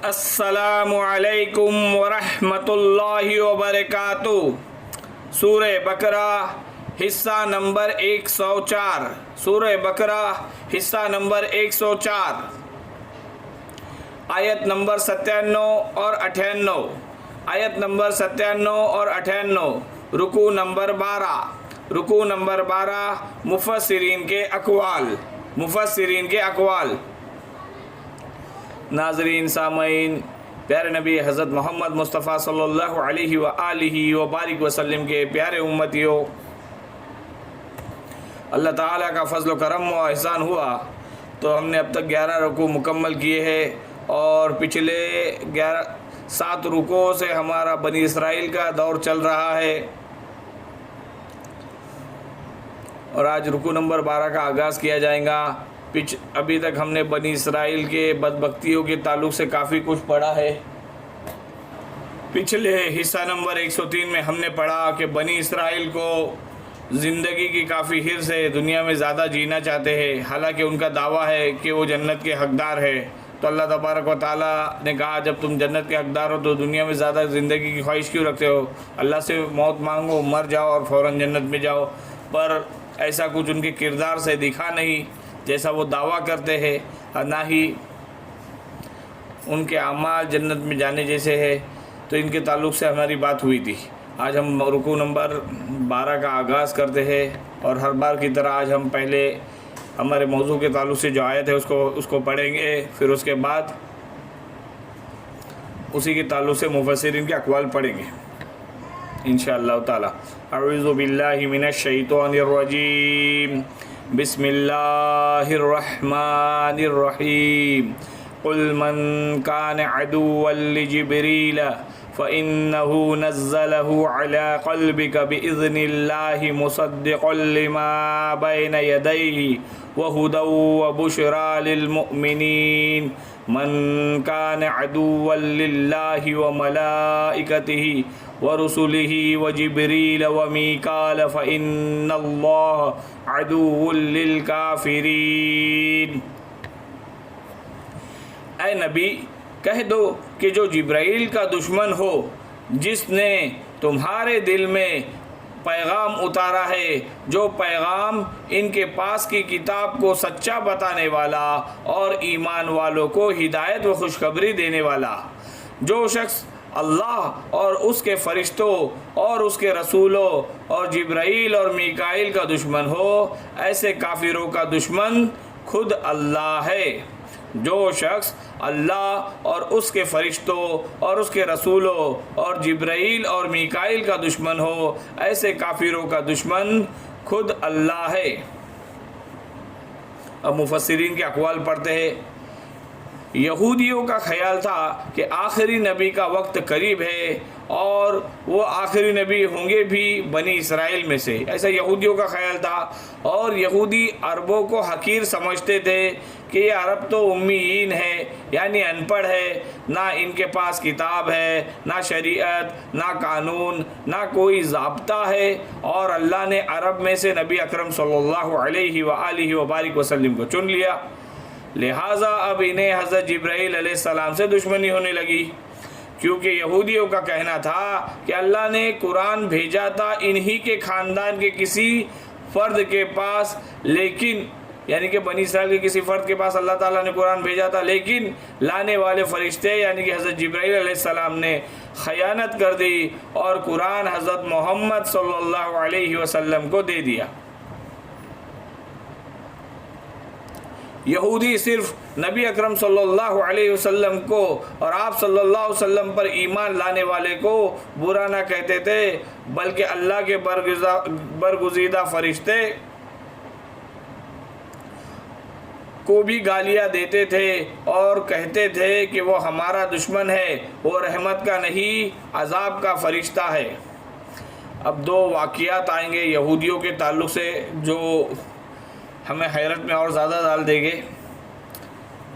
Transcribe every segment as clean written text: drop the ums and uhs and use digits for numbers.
السلام علیکم ورحمۃ اللہ وبرکاتہ۔ سورہ بقرہ حصہ نمبر 104۔ سورہ بقرہ حصہ نمبر 104، آیت نمبر 97 اور 98۔ آیت نمبر 97 اور 98، رکوع نمبر 12۔ رکوع نمبر 12، مفسرین کے اقوال۔ مفسرین کے اقوال۔ ناظرین سامعین، پیارے نبی حضرت محمد مصطفیٰ صلی اللہ علیہ وآلہ وبارک وسلم کے پیارے امتیوں، اللہ تعالیٰ کا فضل و کرم و احسان ہوا تو ہم نے اب تک 11 رکوع مکمل کیے ہیں، اور پچھلے 7 رکوعوں سے ہمارا بنی اسرائیل کا دور چل رہا ہے، اور آج رکوع نمبر 12 کا آغاز کیا جائے گا۔ ابھی تک ہم نے بنی اسرائیل کے بدبختیوں کے تعلق سے کافی کچھ پڑھا ہے۔ پچھلے حصہ نمبر 103 میں ہم نے پڑھا کہ بنی اسرائیل کو زندگی کی کافی حرص ہے، دنیا میں زیادہ جینا چاہتے ہیں، حالانکہ ان کا دعویٰ ہے کہ وہ جنت کے حقدار ہے۔ تو اللہ تبارک و تعالیٰ نے کہا جب تم جنت کے حقدار ہو تو دنیا میں زیادہ زندگی کی خواہش کیوں رکھتے ہو؟ اللہ سے موت مانگو، مر جاؤ اور فوراً جنت میں جاؤ۔ پر ایسا کچھ ان کے کردار سے دکھا نہیں جیسا وہ دعویٰ کرتے ہیں، اور نہ ہی ان کے اعمال جنت میں جانے جیسے ہے۔ تو ان کے تعلق سے ہماری بات ہوئی تھی۔ آج ہم رکوع نمبر 12 کا آغاز کرتے ہیں، اور ہر بار کی طرح آج ہم پہلے ہمارے موضوع کے تعلق سے جو آیت ہے اس کو پڑھیں گے، پھر اس کے بعد اسی کے تعلق سے مفسرین کے اقوال پڑھیں گے انشاءاللہ تعالی۔ اعوذ باللہ من الشیطان الرجیم، بسم اللہ الرحمن الرحیم۔ قل من كان عدوا لجبريل فإنه نزله على قلبك بإذن الله مصدقا لما بين يديه وهدى وبشرى للمؤمنين من كان عدوا لله وملائكته ورسله وجبريل وميكال فإن الله عدو للكافرين۔ اے نبی کہہ دو کہ جو جبرائیل کا دشمن ہو، جس نے تمہارے دل میں پیغام اتارا ہے، جو پیغام ان کے پاس کی کتاب کو سچا بتانے والا اور ایمان والوں کو ہدایت و خوشخبری دینے والا، جو شخص اللہ اور اس کے فرشتوں اور اس کے رسولوں اور جبرائیل اور میکائیل کا دشمن ہو، ایسے کافروں کا دشمن خود اللہ ہے۔ جو شخص اللہ اور اس کے فرشتوں اور اس کے رسولوں اور جبرائیل اور میکائیل کا دشمن ہو، ایسے کافروں کا دشمن خود اللہ ہے۔ اب مفسرین کے اقوال پڑھتے ہیں۔ یہودیوں کا خیال تھا کہ آخری نبی کا وقت قریب ہے، اور وہ آخری نبی ہوں گے بھی بنی اسرائیل میں سے، ایسا یہودیوں کا خیال تھا۔ اور یہودی عربوں کو حقیر سمجھتے تھے کہ یہ عرب تو امیین ہے، یعنی ان پڑھ ہے، نہ ان کے پاس کتاب ہے، نہ شریعت، نہ قانون، نہ کوئی ضابطہ ہے، اور اللہ نے عرب میں سے نبی اکرم صلی اللہ علیہ وآلہ وبارک وسلم کو چن لیا، لہٰذا اب انہیں حضرت جبرائیل علیہ السلام سے دشمنی ہونے لگی، کیونکہ یہودیوں کا کہنا تھا کہ اللہ نے قرآن بھیجا تھا انہی کے خاندان کے کسی فرد کے پاس، لیکن یعنی کہ بنی اسرائیل کے کسی فرد کے پاس اللہ تعالیٰ نے قرآن بھیجا تھا، لیکن لانے والے فرشتے یعنی کہ حضرت جبرائیل علیہ السلام نے خیانت کر دی اور قرآن حضرت محمد صلی اللہ علیہ وسلم کو دے دیا۔ یہودی صرف نبی اکرم صلی اللہ علیہ وسلم کو اور آپ صلی اللہ علیہ وسلم پر ایمان لانے والے کو برا نہ کہتے تھے، بلکہ اللہ کے برگزیدہ فرشتے کو بھی گالیاں دیتے تھے اور کہتے تھے کہ وہ ہمارا دشمن ہے، وہ رحمت کا نہیں عذاب کا فرشتہ ہے۔ اب 2 واقعات آئیں گے یہودیوں کے تعلق سے جو ہمیں حیرت میں اور زیادہ ڈال دیں گے۔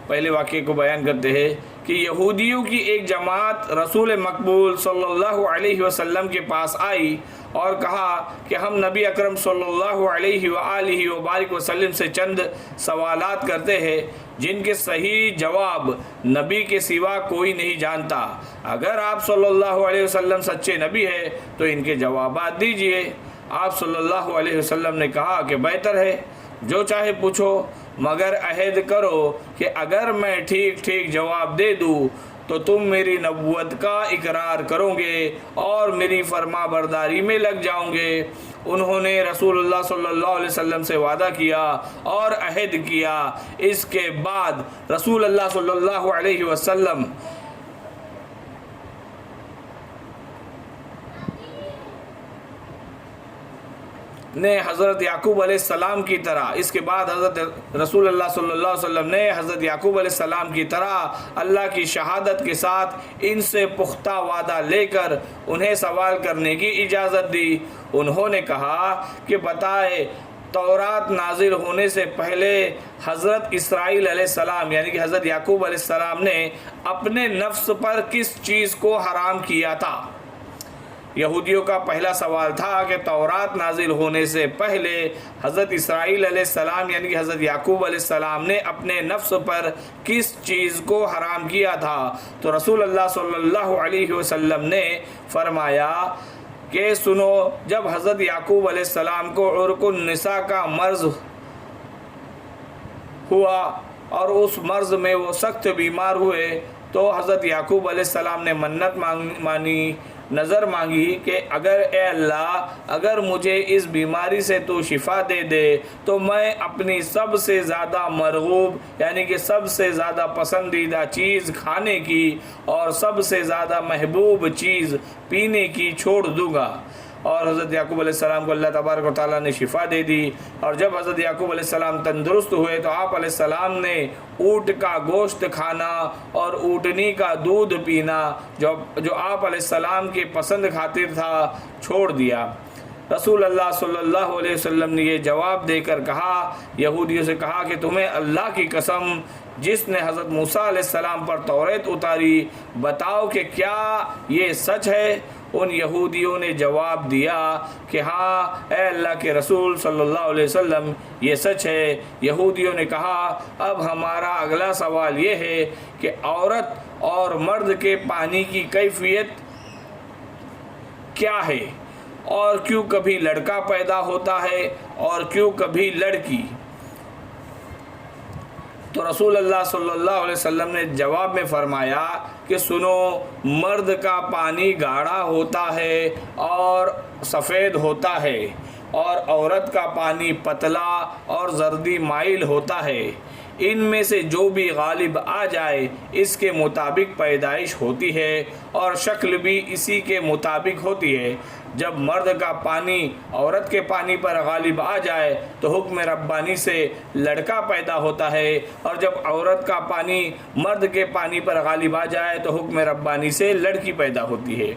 پہلے واقعے کو بیان کرتے ہیں کہ یہودیوں کی ایک جماعت رسول مقبول صلی اللہ علیہ وسلم کے پاس آئی اور کہا کہ ہم نبی اکرم صلی اللہ علیہ وآلہ وبارک وسلم سے چند سوالات کرتے ہیں جن کے صحیح جواب نبی کے سوا کوئی نہیں جانتا۔ اگر آپ صلی اللہ علیہ وسلم سچے نبی ہے تو ان کے جوابات دیجئے۔ آپ صلی اللہ علیہ وسلم نے کہا کہ بہتر ہے، جو چاہے پوچھو، مگر عہد کرو کہ اگر میں ٹھیک ٹھیک جواب دے دوں تو تم میری نبوت کا اقرار کرو گے اور میری فرما برداری میں لگ جاؤں گے۔ انہوں نے رسول اللہ صلی اللہ علیہ وسلم سے وعدہ کیا اور عہد کیا۔ اس کے بعد رسول اللہ صلی اللہ علیہ وسلم نے حضرت یعقوب علیہ السلام کی طرح حضرت رسول اللہ صلی اللہ علیہ وسلم نے حضرت یعقوب علیہ السلام کی طرح اللہ کی شہادت کے ساتھ ان سے پختہ وعدہ لے کر انہیں سوال کرنے کی اجازت دی۔ انہوں نے کہا کہ بتائے، تورات نازل ہونے سے پہلے حضرت اسرائیل علیہ السلام یعنی کہ حضرت یعقوب علیہ السلام نے اپنے نفس پر کس چیز کو حرام کیا تھا؟ یہودیوں کا پہلا سوال تھا کہ تورات نازل ہونے سے پہلے حضرت اسرائیل علیہ السلام یعنی کہ حضرت یعقوب علیہ السلام نے اپنے نفس پر کس چیز کو حرام کیا تھا؟ تو رسول اللہ صلی اللہ علیہ وسلم نے فرمایا کہ سنو، جب حضرت یعقوب علیہ السلام کو عرق النساء کا مرض ہوا اور اس مرض میں وہ سخت بیمار ہوئے تو حضرت یعقوب علیہ السلام نے منت مانی، نظر مانگی کہ اے اللہ، اگر مجھے اس بیماری سے تو شفا دے دے تو میں اپنی سب سے زیادہ مرغوب یعنی کہ سب سے زیادہ پسندیدہ چیز کھانے کی اور سب سے زیادہ محبوب چیز پینے کی چھوڑ دوں گا۔ اور حضرت یعقوب علیہ السلام کو اللہ تبارک و تعالیٰ نے شفا دے دی، اور جب حضرت یعقوب علیہ السلام تندرست ہوئے تو آپ علیہ السلام نے اونٹ کا گوشت کھانا اور اونٹنی کا دودھ پینا جو آپ علیہ السلام کے پسند خاطر تھا چھوڑ دیا۔ رسول اللہ صلی اللہ علیہ وسلم نے یہ جواب دے کر کہا، یہودیوں سے کہا کہ تمہیں اللہ کی قسم جس نے حضرت موسیٰ علیہ السلام پر توریت اتاری، بتاؤ کہ کیا یہ سچ ہے؟ ان یہودیوں نے جواب دیا کہ ہاں اے اللہ کے رسول صلی اللہ علیہ وسلم، یہ سچ ہے۔ یہودیوں نے کہا اب ہمارا اگلا سوال یہ ہے کہ عورت اور مرد کے پانی کی کیفیت کیا ہے، اور کیوں کبھی لڑکا پیدا ہوتا ہے اور کیوں کبھی لڑکی؟ تو رسول اللہ صلی اللہ علیہ وسلم نے جواب میں فرمایا کہ سنو، مرد کا پانی گاڑھا ہوتا ہے اور سفید ہوتا ہے، اور عورت کا پانی پتلا اور زردی مائل ہوتا ہے۔ ان میں سے جو بھی غالب آ جائے اس کے مطابق پیدائش ہوتی ہے اور شکل بھی اسی کے مطابق ہوتی ہے۔ جب مرد کا پانی عورت کے پانی پر غالب آ جائے تو حکم ربانی سے لڑکا پیدا ہوتا ہے، اور جب عورت کا پانی مرد کے پانی پر غالب آ جائے تو حکم ربانی سے لڑکی پیدا ہوتی ہے۔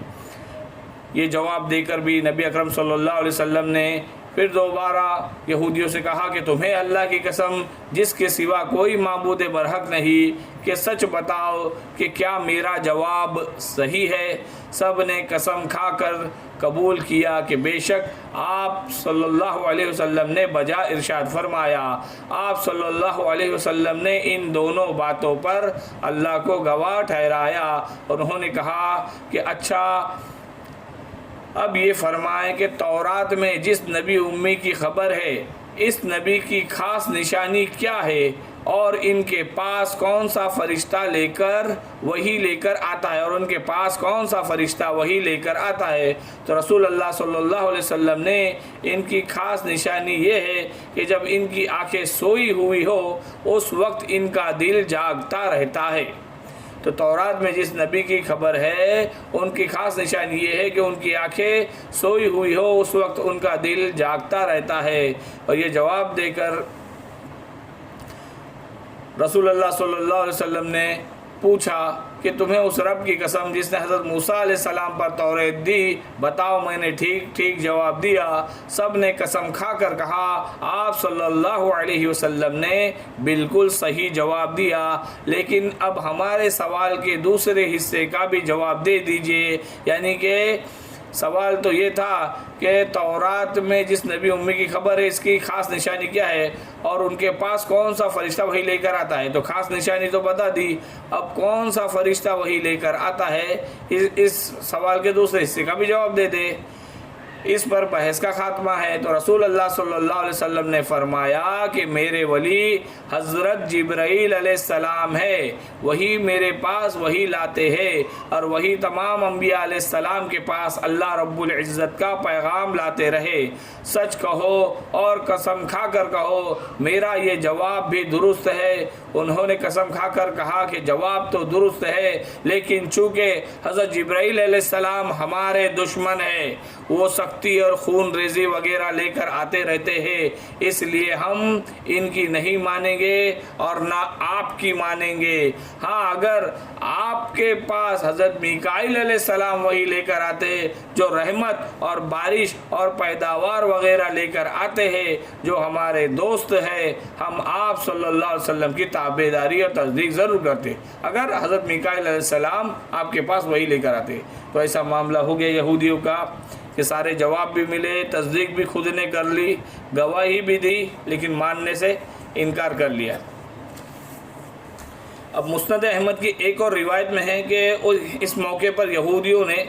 یہ جواب دے کر بھی نبی اکرم صلی اللہ علیہ وسلم نے پھر دوبارہ یہودیوں سے کہا کہ تمہیں اللہ کی قسم جس کے سوا کوئی معبود برحق نہیں کہ سچ بتاؤ کہ کیا میرا جواب صحیح ہے؟ سب نے قسم کھا کر قبول کیا کہ بے شک آپ صلی اللہ علیہ وسلم نے بجا ارشاد فرمایا۔ آپ صلی اللہ علیہ وسلم نے ان دونوں باتوں پر اللہ کو گواہ ٹھہرایا، اور انہوں نے کہا کہ اچھا اب یہ فرمائیں کہ تورات میں جس نبی امی کی خبر ہے اس نبی کی خاص نشانی کیا ہے، اور ان کے پاس کون سا فرشتہ وہی لے کر آتا ہے، اور ان کے پاس کون سا فرشتہ وہی لے کر آتا ہے؟ تو رسول اللہ صلی اللہ علیہ وسلم نے ان کی خاص نشانی یہ ہے کہ جب ان کی آنکھیں سوئی ہوئی ہو اس وقت ان کا دل جاگتا رہتا ہے۔ تو تورات میں جس نبی کی خبر ہے ان کی خاص نشانی یہ ہے کہ ان کی آنکھیں سوئی ہوئی ہو اس وقت ان کا دل جاگتا رہتا ہے۔ اور یہ جواب دے کر رسول اللہ صلی اللہ علیہ وسلم نے پوچھا کہ تمہیں اس رب کی قسم جس نے حضرت موسیٰ علیہ السلام پر توریت دی بتاؤ؟ میں نے ٹھیک جواب دیا۔ سب نے قسم کھا کر کہا آپ صلی اللہ علیہ وسلم نے بالکل صحیح جواب دیا، لیکن اب ہمارے سوال کے دوسرے حصے کا بھی جواب دے دیجئے، یعنی کہ سوال تو یہ تھا کہ تورات میں جس نبی امی کی خبر ہے اس کی خاص نشانی کیا ہے اور ان کے پاس کون سا فرشتہ وہی لے کر آتا ہے، تو خاص نشانی تو بتا دی، اب کون سا فرشتہ وہی لے کر آتا ہے اس سوال کے دوسرے حصے کا بھی جواب دے دے۔ اس پر بحث کا خاتمہ ہے۔ تو رسول اللہ صلی اللہ علیہ وسلم نے فرمایا کہ میرے ولی حضرت جبرائیل علیہ السلام ہے، وہی میرے پاس وہی لاتے ہیں اور وہی تمام انبیاء علیہ السلام کے پاس اللہ رب العزت کا پیغام لاتے رہے۔ سچ کہو اور قسم کھا کر کہو میرا یہ جواب بھی درست ہے۔ انہوں نے قسم کھا کر کہا کہ جواب تو درست ہے، لیکن چونکہ حضرت جبرائیل علیہ السلام ہمارے دشمن ہیں، وہ سختی اور خون ریزی وغیرہ لے کر آتے رہتے ہیں، اس لیے ہم ان کی نہیں مانیں گے اور نہ آپ کی مانیں گے۔ ہاں اگر آپ کے پاس حضرت میکائیل علیہ السلام وہی لے کر آتے جو رحمت اور بارش اور پیداوار وغیرہ لے کر آتے ہیں، جو ہمارے دوست ہے، ہم آپ صلی اللہ علیہ وسلم کی تابعداری اور تصدیق ضرور کرتے اگر حضرت میکائیل علیہ السلام آپ کے پاس وہی لے کر آتے۔ تو ایسا معاملہ ہو گیا یہودیوں کا کہ سارے جواب بھی ملے، تصدیق بھی خود نے کر لی، گواہی بھی دی، لیکن ماننے سے انکار کر لیا۔ اب مسند احمد کی ایک اور روایت میں ہے کہ اس موقع پر یہودیوں نے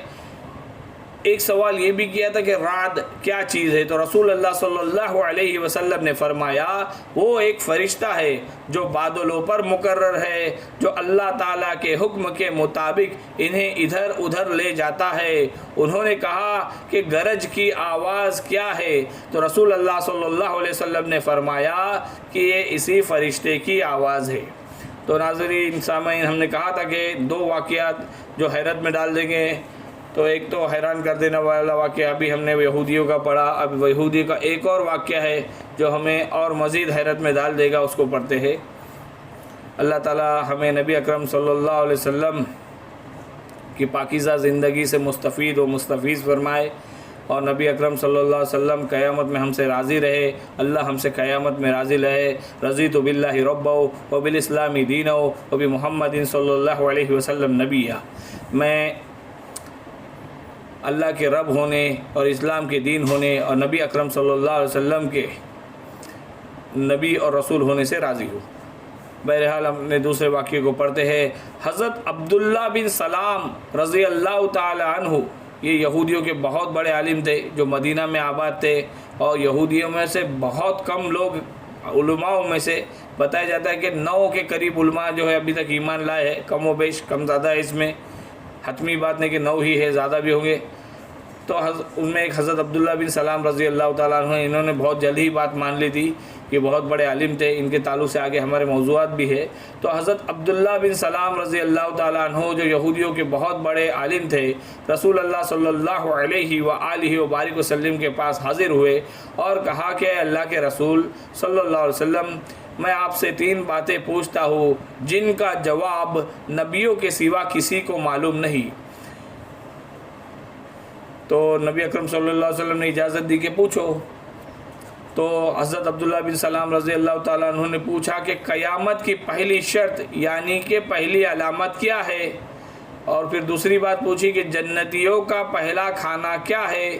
ایک سوال یہ بھی کیا تھا کہ رعد کیا چیز ہے، تو رسول اللہ صلی اللہ علیہ وسلم نے فرمایا وہ ایک فرشتہ ہے جو بادلوں پر مقرر ہے، جو اللہ تعالیٰ کے حکم کے مطابق انہیں ادھر ادھر لے جاتا ہے۔ انہوں نے کہا کہ گرج کی آواز کیا ہے، تو رسول اللہ صلی اللہ علیہ وسلم نے فرمایا کہ یہ اسی فرشتے کی آواز ہے۔ تو ناظرین سامعین، ہم نے کہا تھا کہ دو واقعات جو حیرت میں ڈال دیں گے، تو ایک تو حیران کر دینے والا واقعہ ابھی ہم نے یہودیوں کا پڑھا، اب یہودی کا ایک اور واقعہ ہے جو ہمیں اور مزید حیرت میں ڈال دے گا، اس کو پڑھتے ہیں۔ اللہ تعالی ہمیں نبی اکرم صلی اللہ علیہ وسلم کی پاکیزہ زندگی سے مستفید و مستفیض فرمائے، اور نبی اکرم صلی اللہ علیہ وسلم قیامت میں ہم سے راضی رہے، اللہ ہم سے قیامت میں راضی رہے۔ رضیت باللہ ربا و بالاسلام دینا و بمحمد صلی اللہ علیہ وسلم نبیہ۔ میں اللہ کے رب ہونے اور اسلام کے دین ہونے اور نبی اکرم صلی اللہ علیہ وسلم کے نبی اور رسول ہونے سے راضی ہوں۔ بہرحال ہم نے دوسرے واقعے کو پڑھتے ہیں۔ حضرت عبداللہ بن سلام رضی اللہ تعالی عنہ، یہ یہودیوں کے بہت بڑے عالم تھے جو مدینہ میں آباد تھے، اور یہودیوں میں سے بہت کم لوگ علماء میں سے بتایا جاتا ہے کہ 9 کے قریب علماء جو ہے ابھی تک ایمان لائے ہیں، کم و بیش کم زیادہ ہے، اس میں حتمی بات نہیں کہ 9 ہی ہے، زیادہ بھی ہوں گے۔ تو ان میں ایک حضرت عبداللہ بن سلام رضی اللہ تعالیٰ عنہ، انہوں نے بہت جلد ہی بات مان لی تھی کہ بہت بڑے عالم تھے، ان کے تعلق سے آگے ہمارے موضوعات بھی ہے۔ تو حضرت عبداللہ بن سلام رضی اللہ تعالیٰ عنہ جو یہودیوں کے بہت بڑے عالم تھے، رسول اللہ صلی اللہ علیہ وآلہ وبارک وسلم کے پاس حاضر ہوئے اور کہا کہ اے اللہ کے رسول صلی اللہ علیہ وسلم، میں آپ سے 3 باتیں پوچھتا ہوں جن کا جواب نبیوں کے سوا کسی کو معلوم نہیں۔ تو نبی اکرم صلی اللہ علیہ وسلم نے اجازت دی کہ پوچھو۔ تو حضرت عبداللہ بن سلام رضی اللہ تعالیٰ عنہ نے پوچھا کہ قیامت کی پہلی شرط یعنی کہ پہلی علامت کیا ہے، اور پھر دوسری بات پوچھی کہ جنتیوں کا پہلا کھانا کیا ہے،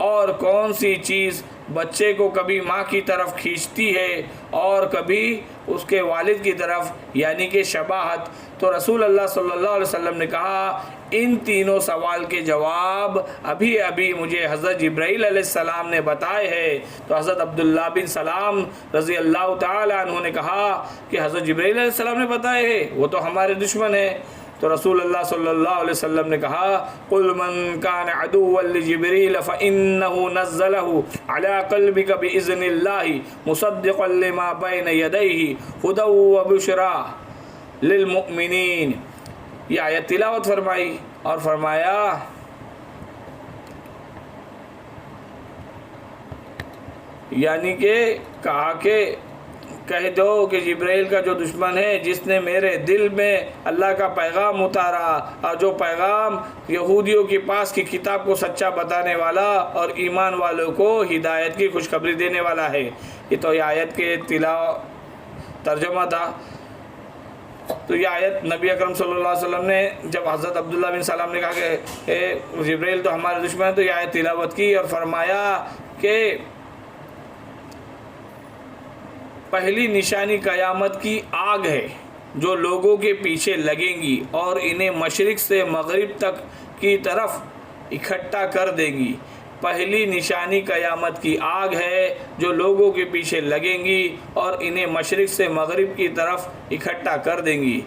اور کون سی چیز بچے کو کبھی ماں کی طرف کھینچتی ہے اور کبھی اس کے والد کی طرف، یعنی کہ شباہت۔ تو رسول اللہ صلی اللہ علیہ وسلم نے کہا ان تینوں سوال کے جواب ابھی مجھے حضرت جبرائیل علیہ السلام نے بتائے ہیں۔ تو حضرت عبداللہ بن سلام رضی اللہ تعالی عنہ نے کہا کہ حضرت جبرائیل علیہ السلام نے بتائے ہیں، وہ تو ہمارے دشمن ہیں۔ تو رسول اللہ صلی اللہ علیہ وسلم نے کہا قل من كان عدوا لجبريل فإنه نزله على قلبك بإذن الله مصدقا لما بين يديه هدى وبشرى للمؤمنین۔ یہ آیت تلاوت فرمائی اور فرمایا یعنی کہ کہا کہ کہہ دو کہ جبرائیل کا جو دشمن ہے جس نے میرے دل میں اللہ کا پیغام اتارا، اور جو پیغام یہودیوں کے پاس کی کتاب کو سچا بتانے والا اور ایمان والوں کو ہدایت کی خوشخبری دینے والا ہے۔ یہ تو یہ آیت کے ترجمہ تھا۔ تو یہ آیت نبی اکرم صلی اللہ علیہ وسلم نے جب حضرت عبداللہ بن سلام نے کہا کہ اے جبرائیل تو ہمارے دشمن ہے، تو یہ آیت تلاوت کی اور فرمایا کہ پہلی نشانی قیامت کی آگ ہے جو لوگوں کے پیچھے لگیں گی اور انہیں مشرق سے مغرب تک کی طرف اکٹھا کر دے گی۔ پہلی نشانی قیامت کی آگ ہے جو لوگوں کے پیچھے لگیں گی اور انہیں مشرق سے مغرب کی طرف اکٹھا کر دیں گی۔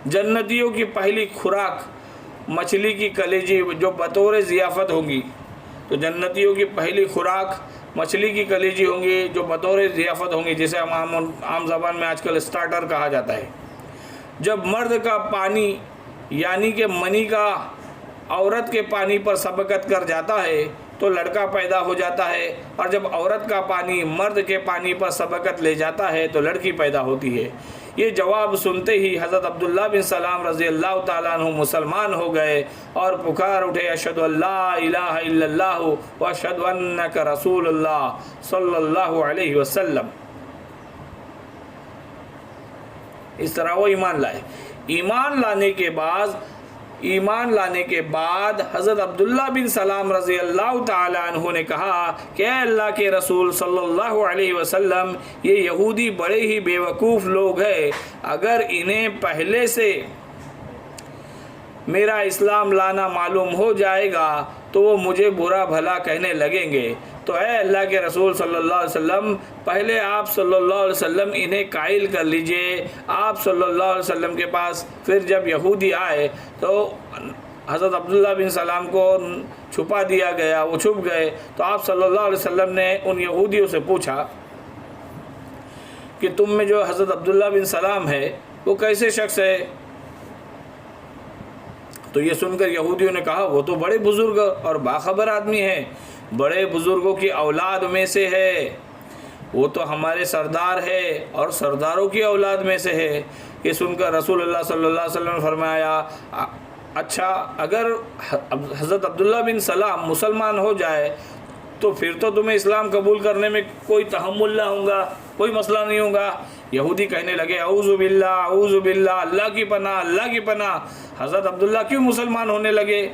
جنتیوں کی پہلی خوراک مچھلی کی کلیجی جو بطور ضیافت ہوں گی، تو جنتیوں کی پہلی خوراک مچھلی کی کلیجی ہوں گی جو بطور ضیافت ہوں گی، جسے ہم عام زبان میں آج کل اسٹارٹر کہا جاتا ہے۔ جب مرد کا پانی یعنی کہ منی کا عورت کے پانی پر سبقت کر جاتا ہے تو لڑکا پیدا ہو جاتا ہے، اور جب عورت کا پانی مرد کے پانی پر سبقت لے جاتا ہے تو لڑکی پیدا ہوتی ہے۔ یہ جواب سنتے ہی حضرت عبداللہ بن سلام رضی اللہ تعالیٰ عنہ مسلمان ہو گئے اور پکار اٹھے اشہد ان لا الہ الا اللہ و اشہد انک رسول اللہ صلی اللہ علیہ وسلم۔ اس طرح وہ ایمان لائے۔ ایمان لانے کے بعد حضرت عبداللہ بن سلام رضی اللہ تعالیٰ عنہ نے کہا کہ اے اللہ کے رسول صلی اللہ علیہ وسلم، یہ یہودی بڑے ہی بیوقوف لوگ ہیں، اگر انہیں پہلے سے میرا اسلام لانا معلوم ہو جائے گا تو وہ مجھے برا بھلا کہنے لگیں گے۔ تو اے اللہ کے رسول صلی اللہ علیہ وسلم، پہلے آپ صلی اللہ علیہ وسلم انہیں قائل کر لیجئے۔ آپ صلی اللہ علیہ وسلم کے پاس پھر جب یہودی آئے تو حضرت عبداللہ بن سلام کو چھپا دیا گیا، وہ چھپ گئے، تو آپ صلی اللہ علیہ وسلم نے ان یہودیوں سے پوچھا کہ تم میں جو حضرت عبداللہ بن سلام ہے وہ کیسے شخص ہے؟ تو یہ سن کر یہودیوں نے کہا وہ تو بڑے بزرگ اور باخبر آدمی ہے، بڑے بزرگوں کی اولاد میں سے ہے، وہ تو ہمارے سردار ہے اور سرداروں کی اولاد میں سے ہے۔ یہ سن کر رسول اللہ صلی اللہ علیہ وسلم نے فرمایا اچھا، اگر حضرت عبداللہ بن سلام مسلمان ہو جائے تو پھر تو تمہیں اسلام قبول کرنے میں کوئی تحمل نہ ہوگا، کوئی مسئلہ نہیں ہوگا۔ یہودی کہنے لگے اعوذ باللہ اعوذ باللہ، اللہ کی پناہ اللہ کی پناہ، حضرت عبداللہ کیوں مسلمان ہونے لگے؟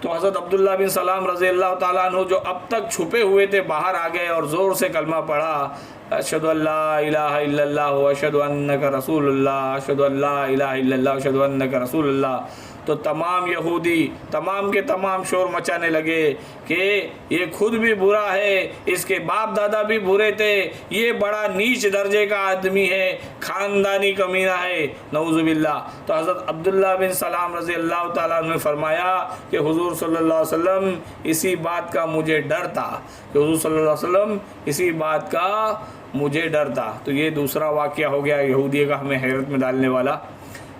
تو حضرت عبداللہ بن سلام رضی اللہ تعالیٰ عنہ جو اب تک چھپے ہوئے تھے باہر آ گئے اور زور سے کلمہ پڑھا، اشہد ان لا الہ الا اللہ و اشہد انک رسول اللہ، اشہد ان لا الہ الا اللہ و اشہد انک رسول اللہ۔ تو تمام یہودی تمام کے تمام شور مچانے لگے کہ یہ خود بھی برا ہے، اس کے باپ دادا بھی برے تھے، یہ بڑا نیچ درجے کا آدمی ہے، خاندانی کمینہ ہے، نعوذ باللہ۔ تو حضرت عبداللہ بن سلام رضی اللہ تعالیٰ عنہ نے فرمایا کہ حضور صلی اللہ علیہ وسلم اسی بات کا مجھے ڈر تھا، کہ حضور صلی اللہ علیہ وسلم اسی بات کا مجھے ڈر تھا۔ تو یہ دوسرا واقعہ ہو گیا یہودی کا ہمیں حیرت میں ڈالنے والا۔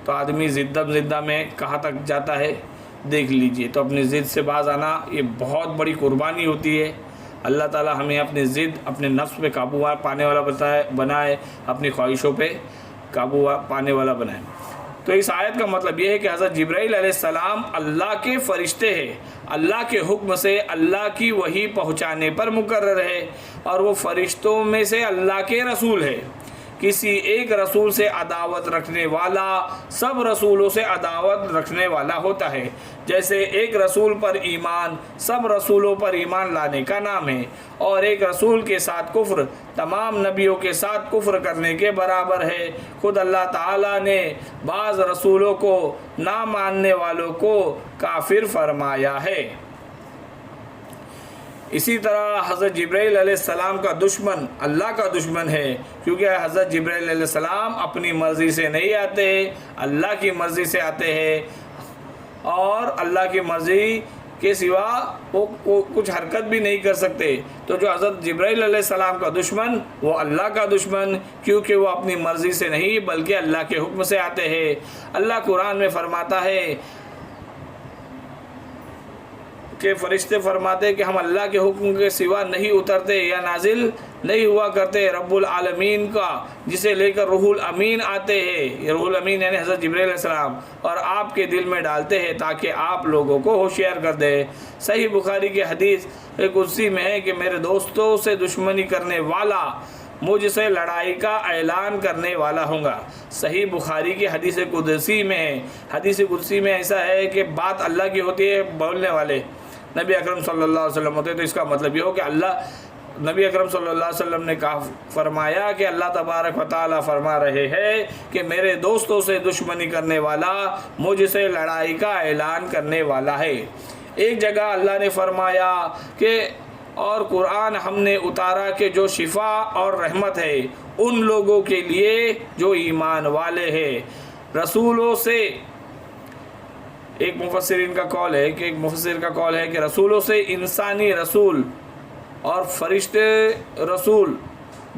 تو آدمی زدہ میں کہاں تک جاتا ہے دیکھ لیجئے۔ تو اپنی ضد سے باز آنا یہ بہت بڑی قربانی ہوتی ہے۔ اللہ تعالی ہمیں اپنی ضد، اپنے نفس پہ قابو پانے والا بنائے، اپنی خواہشوں پہ قابو پانے والا بنائے۔ تو اس آیت کا مطلب یہ ہے کہ حضرت جبرائیل علیہ السلام اللہ کے فرشتے ہیں، اللہ کے حکم سے اللہ کی وحی پہنچانے پر مقرر ہے، اور وہ فرشتوں میں سے اللہ کے رسول ہے۔ کسی ایک رسول سے عداوت رکھنے والا سب رسولوں سے عداوت رکھنے والا ہوتا ہے۔ جیسے ایک رسول پر ایمان سب رسولوں پر ایمان لانے کا نام ہے، اور ایک رسول کے ساتھ کفر تمام نبیوں کے ساتھ کفر کرنے کے برابر ہے۔ خود اللہ تعالیٰ نے بعض رسولوں کو نہ ماننے والوں کو کافر فرمایا ہے۔ اسی طرح حضرت جبرائیل علیہ السلام کا دشمن اللہ کا دشمن ہے، کیونکہ حضرت جبرائیل علیہ السلام اپنی مرضی سے نہیں آتے، اللہ کی مرضی سے آتے ہیں، اور اللہ کی مرضی کے سوا وہ کچھ حرکت بھی نہیں کر سکتے۔ تو جو حضرت جبرائیل علیہ السلام کا دشمن وہ اللہ کا دشمن، کیونکہ وہ اپنی مرضی سے نہیں بلکہ اللہ کے حکم سے آتے ہیں۔ اللہ قرآن میں فرماتا ہے کہ فرشتے فرماتے کہ ہم اللہ کے حکم کے سوا نہیں اترتے یا نازل نہیں ہوا کرتے۔ رب العالمین کا جسے لے کر روح الامین آتے ہیں، یہ روح الامین یعنی حضرت جبرائیل علیہ السلام، اور آپ کے دل میں ڈالتے ہیں تاکہ آپ لوگوں کو ہوشیار کر دے۔ صحیح بخاری کی حدیث قدسی میں ہے کہ میرے دوستوں سے دشمنی کرنے والا مجھ سے لڑائی کا اعلان کرنے والا ہوں گا۔ صحیح بخاری کی حدیث قدسی میں ہے، حدیث قدسی میں ایسا ہے کہ بات اللہ کی ہوتی ہے، بولنے والے نبی اکرم صلی اللہ علیہ وسلم ہوتے ہیں، تو اس کا مطلب یہ ہو کہ نبی اکرم صلی اللہ علیہ وسلم نے فرمایا کہ اللہ تبارک و تعالیٰ فرما رہے ہیں کہ میرے دوستوں سے دشمنی کرنے والا مجھ سے لڑائی کا اعلان کرنے والا ہے۔ ایک جگہ اللہ نے فرمایا کہ اور قرآن ہم نے اتارا کہ جو شفا اور رحمت ہے ان لوگوں کے لیے جو ایمان والے ہیں۔ رسولوں سے ایک مفسرین کا قول ہے کہ رسولوں سے انسانی رسول اور فرشتے رسول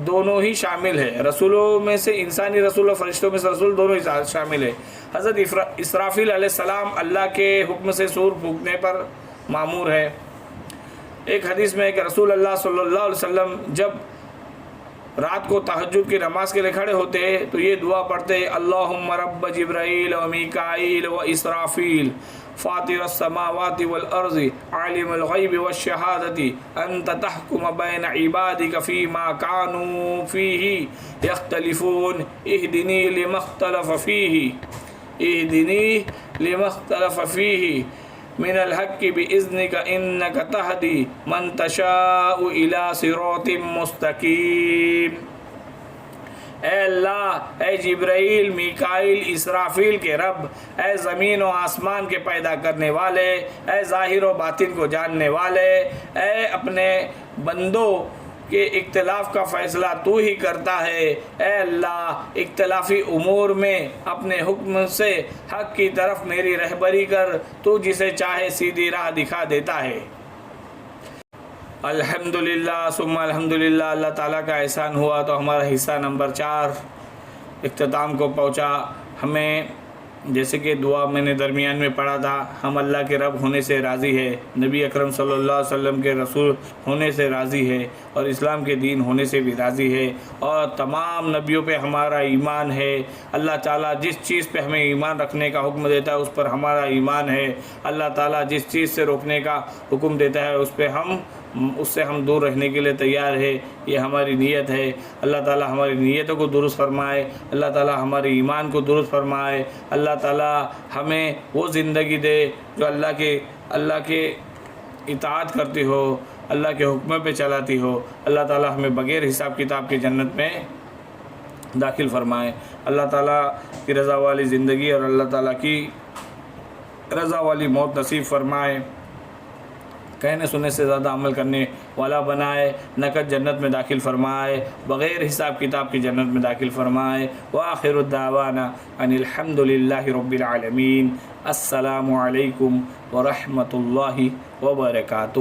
دونوں ہی شامل ہے۔ رسولوں میں سے انسانی رسول اور فرشتوں میں سے رسول دونوں ہی شامل ہے۔ حضرت اسرافیل علیہ السلام اللہ کے حکم سے سور پھونکنے پر مامور ہے۔ ایک حدیث میں ہے کہ رسول اللہ صلی اللہ علیہ وسلم جب رات کو تہجد کی نماز کے لیے کھڑے ہوتے تو یہ دعا پڑھتے، اللہم رب جبرائیل و میکائیل و اسرافیل فاطر السماوات والارض عالم الغیب والشہادت انت تحکم بین عبادک فیما کانوا فیہ یختلفون اہدنی لما اختلف فیہ من الحق بإذنک انک تہدی من تشاء الی صراط مستقیم۔ اے اللہ، اے جبرائیل، میکائیل، اسرافیل کے رب، اے زمین و آسمان کے پیدا کرنے والے، اے ظاہر و باطن کو جاننے والے، اے اپنے بندوں کے اختلاف کا فیصلہ تو ہی کرتا ہے۔ اے اللہ، اختلافی امور میں اپنے حکم سے حق کی طرف میری رہبری کر، تو جسے چاہے سیدھی راہ دکھا دیتا ہے۔ الحمدللہ ثم الحمدللہ، اللہ تعالیٰ کا احسان ہوا تو ہمارا حصہ نمبر 4 اختتام کو پہنچا۔ ہمیں جیسے کہ دعا میں نے درمیان میں پڑھا تھا، ہم اللہ کے رب ہونے سے راضی ہے، نبی اکرم صلی اللہ علیہ وسلم کے رسول ہونے سے راضی ہے، اور اسلام کے دین ہونے سے بھی راضی ہے، اور تمام نبیوں پہ ہمارا ایمان ہے۔ اللہ تعالیٰ جس چیز پہ ہمیں ایمان رکھنے کا حکم دیتا ہے اس پر ہمارا ایمان ہے۔ اللہ تعالیٰ جس چیز سے روکنے کا حکم دیتا ہے اس سے ہم دور رہنے کے لیے تیار ہے۔ یہ ہماری نیت ہے۔ اللہ تعالیٰ ہماری نیتوں کو درست فرمائے، اللہ تعالیٰ ہمارے ایمان کو درست فرمائے، اللہ تعالیٰ ہمیں وہ زندگی دے جو اللہ کے اطاعت کرتی ہو، اللہ کے حکم پہ چلاتی ہو۔ اللہ تعالیٰ ہمیں بغیر حساب کتاب کی جنت میں داخل فرمائے۔ اللہ تعالیٰ کی رضا والی زندگی اور اللہ تعالیٰ کی رضا والی موت نصیب فرمائے، کہنے سننے سے زیادہ عمل کرنے والا بنائے، نقد جنت میں داخل فرمائے، بغیر حساب کتاب کی جنت میں داخل فرمائے۔ وآخر الدعوانا ان الحمد للہ رب العالمین۔ السلام علیکم ورحمۃ اللہ وبرکاتہ۔